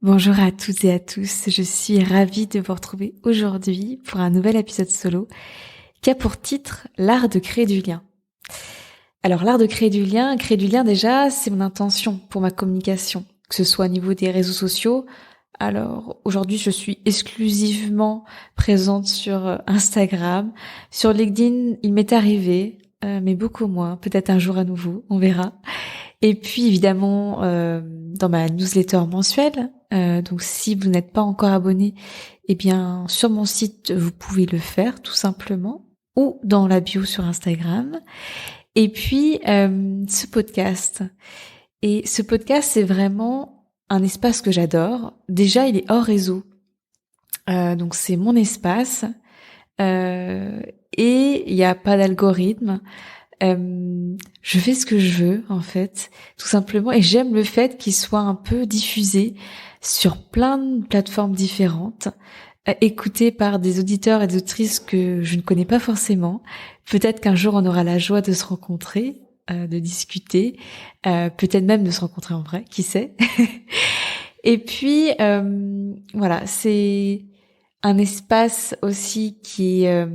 Bonjour à toutes et à tous, je suis ravie de vous retrouver aujourd'hui pour un nouvel épisode solo qui a pour titre l'art de créer du lien. Alors l'art de créer du lien déjà, c'est mon intention pour ma communication, que ce soit au niveau des réseaux sociaux. Alors aujourd'hui je suis exclusivement présente sur Instagram, sur LinkedIn il m'est arrivé, mais beaucoup moins, peut-être un jour à nouveau, on verra. Et puis évidemment dans ma newsletter mensuelle, donc si vous n'êtes pas encore abonné, eh bien sur mon site vous pouvez le faire tout simplement, ou dans la bio sur Instagram. Et puis ce podcast. Et ce podcast c'est vraiment un espace que j'adore. Déjà il est hors réseau, donc c'est mon espace et il n'y a pas d'algorithme. Je fais ce que je veux en fait, tout simplement, et j'aime le fait qu'il soit un peu diffusé sur plein de plateformes différentes, écouté par des auditeurs et des auditrices que je ne connais pas forcément. Peut-être qu'un jour on aura la joie de se rencontrer, de discuter, peut-être même de se rencontrer en vrai, qui sait. Et puis voilà, c'est un espace aussi qui est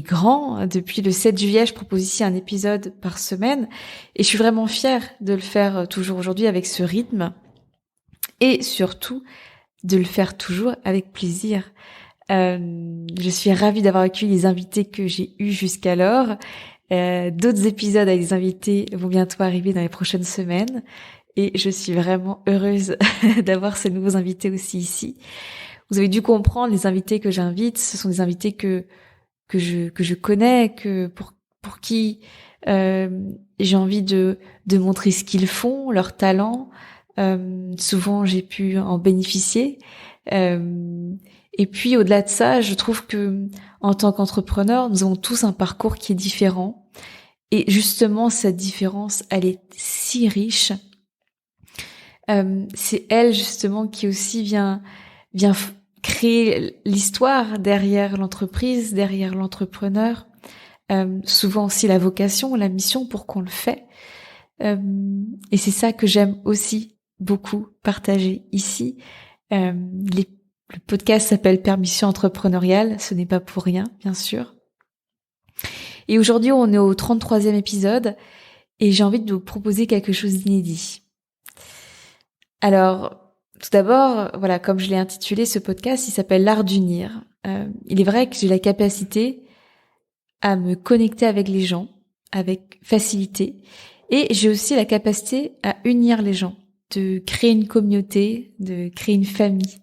grand. Depuis le 7 juillet, je propose ici un épisode par semaine et je suis vraiment fière de le faire toujours aujourd'hui avec ce rythme et surtout de le faire toujours avec plaisir. Je suis ravie d'avoir accueilli les invités que j'ai eus jusqu'alors. D'autres épisodes avec des invités vont bientôt arriver dans les prochaines semaines et je suis vraiment heureuse d'avoir ces nouveaux invités aussi ici. Vous avez dû comprendre, les invités que j'invite, ce sont des invités que je connais, que pour qui j'ai envie de montrer ce qu'ils font, leur talent. Souvent j'ai pu en bénéficier. Et puis au-delà de ça, je trouve que en tant qu'entrepreneur, nous avons tous un parcours qui est différent. Et justement, cette différence, elle est si riche. C'est elle justement qui aussi vient créer l'histoire derrière l'entreprise, derrière l'entrepreneur, souvent aussi la vocation, la mission pour qu'on le fait. Et c'est ça que j'aime aussi beaucoup partager ici. Le podcast s'appelle Permission entrepreneuriale, ce n'est pas pour rien, bien sûr. Et aujourd'hui, on est au 33e épisode et j'ai envie de vous proposer quelque chose d'inédit. Alors, tout d'abord, voilà, comme je l'ai intitulé, ce podcast, il s'appelle l'art d'unir. Il est vrai que j'ai la capacité à me connecter avec les gens, avec facilité, et j'ai aussi la capacité à unir les gens, de créer une communauté, de créer une famille.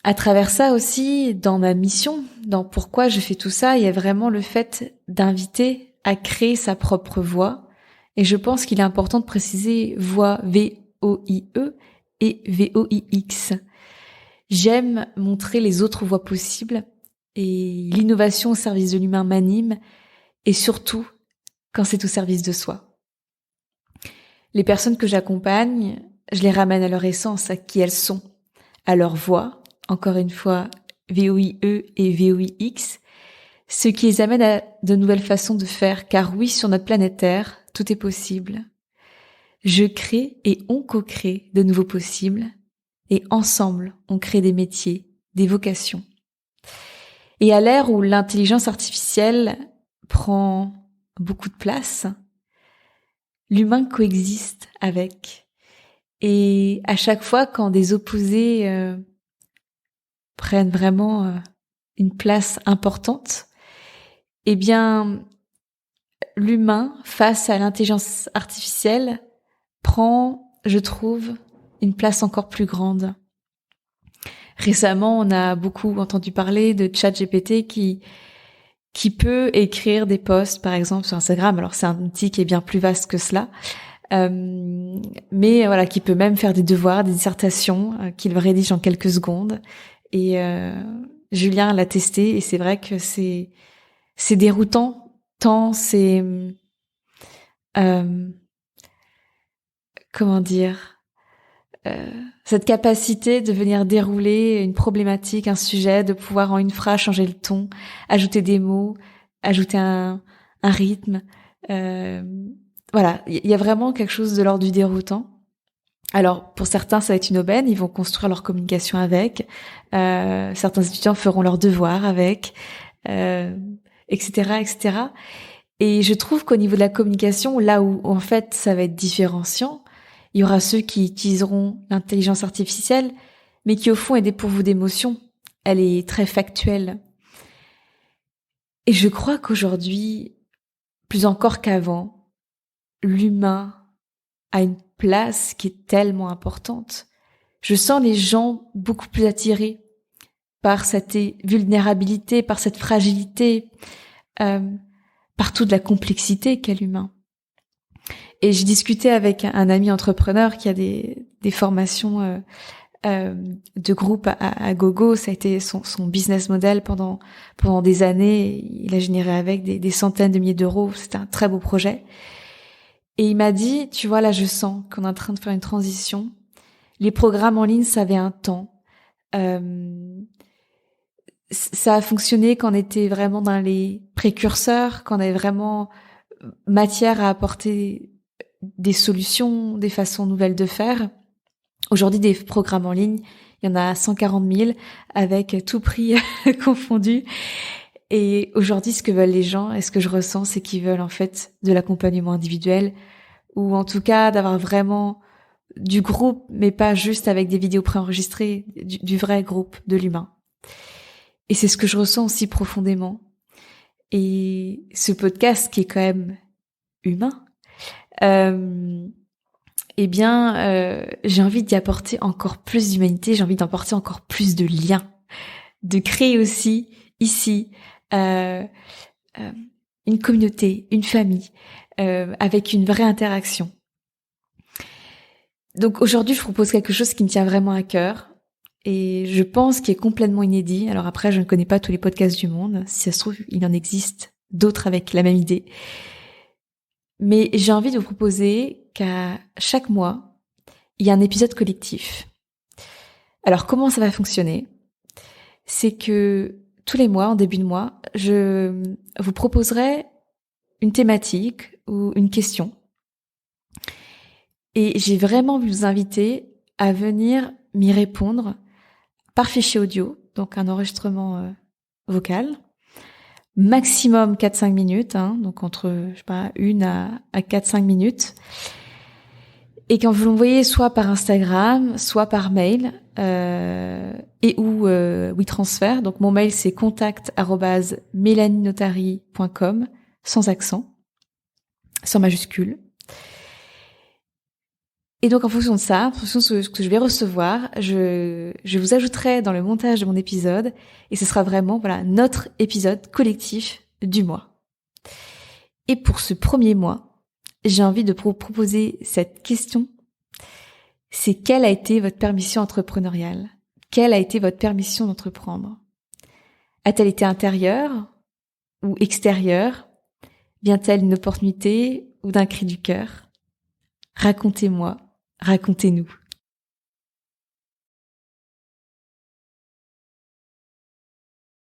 À travers ça aussi, dans ma mission, dans pourquoi je fais tout ça, il y a vraiment le fait d'inviter à créer sa propre voix. Et je pense qu'il est important de préciser voix V-O-I-E et V-O-I-X. J'aime montrer les autres voies possibles et l'innovation au service de l'humain m'anime, et surtout quand c'est au service de soi. Les personnes que j'accompagne, je les ramène à leur essence, à qui elles sont, à leur voix, encore une fois V-O-I-E et V-O-I-X, ce qui les amène à de nouvelles façons de faire, car oui, sur notre planète Terre, tout est possible. Je crée et on co-crée de nouveaux possibles, et ensemble, on crée des métiers, des vocations. Et à l'ère où l'intelligence artificielle prend beaucoup de place, l'humain coexiste avec. Et à chaque fois, quand des opposés prennent vraiment une place importante, eh bien, l'humain, face à l'intelligence artificielle, prend, je trouve, une place encore plus grande. Récemment, on a beaucoup entendu parler de ChatGPT qui peut écrire des posts, par exemple, sur Instagram. Alors, c'est un outil qui est bien plus vaste que cela. Mais voilà, qui peut même faire des devoirs, des dissertations, qu'il rédige en quelques secondes. Et Julien l'a testé, et c'est vrai que c'est déroutant, tant c'est... comment dire, cette capacité de venir dérouler une problématique, un sujet, de pouvoir en une phrase changer le ton, ajouter des mots, ajouter un rythme. Voilà, il y a vraiment quelque chose de l'ordre du déroutant. Alors, pour certains, ça va être une aubaine, ils vont construire leur communication avec, certains étudiants feront leurs devoirs avec, etc., etc. Et je trouve qu'au niveau de la communication, là où en fait ça va être différenciant, il y aura ceux qui utiliseront l'intelligence artificielle, mais qui au fond est dépourvue d'émotion. Elle est très factuelle. Et je crois qu'aujourd'hui, plus encore qu'avant, l'humain a une place qui est tellement importante. Je sens les gens beaucoup plus attirés par cette vulnérabilité, par cette fragilité, par toute la complexité qu'est l'humain. Et j'ai discuté avec un ami entrepreneur qui a des formations de groupe à gogo. Ça a été son business model pendant des années. Il a généré avec des centaines de milliers d'euros. C'était un très beau projet. Et il m'a dit, tu vois, là, je sens qu'on est en train de faire une transition. Les programmes en ligne, ça avait un temps. Ça a fonctionné quand on était vraiment dans les précurseurs, quand on avait vraiment matière à apporter des solutions, des façons nouvelles de faire. Aujourd'hui, des programmes en ligne, il y en a 140 000 avec tout prix confondu. Et aujourd'hui, ce que veulent les gens et ce que je ressens, c'est qu'ils veulent en fait de l'accompagnement individuel ou en tout cas d'avoir vraiment du groupe, mais pas juste avec des vidéos préenregistrées, du vrai groupe, de l'humain. Et c'est ce que je ressens aussi profondément. Et ce podcast qui est quand même humain, j'ai envie d'y apporter encore plus d'humanité, j'ai envie d'apporter encore plus de liens, de créer aussi ici une communauté, une famille, avec une vraie interaction. Donc aujourd'hui, je propose quelque chose qui me tient vraiment à cœur et je pense qu'il est complètement inédit. Alors après, je ne connais pas tous les podcasts du monde. Si ça se trouve, il en existe d'autres avec la même idée. Mais j'ai envie de vous proposer qu'à chaque mois, il y a un épisode collectif. Alors comment ça va fonctionner ? C'est que tous les mois, en début de mois, je vous proposerai une thématique ou une question. Et j'ai vraiment voulu vous inviter à venir m'y répondre par fichier audio, donc un enregistrement vocal, maximum 4-5 minutes, donc entre, 1 à 4-5 minutes. Et quand vous l'envoyez soit par Instagram, soit par mail, et ou WeTransfer. Donc mon mail c'est contact@melanienotary.com, sans accent, sans majuscule. Et donc en fonction de ça, en fonction de ce que je vais recevoir, je vous ajouterai dans le montage de mon épisode et ce sera vraiment notre épisode collectif du mois. Et pour ce premier mois, j'ai envie de vous proposer cette question. C'est quelle a été votre permission entrepreneuriale ? Quelle a été votre permission d'entreprendre ? A-t-elle été intérieure ou extérieure ? Vient-elle d'une opportunité ou d'un cri du cœur ? Racontez-moi. Racontez-nous.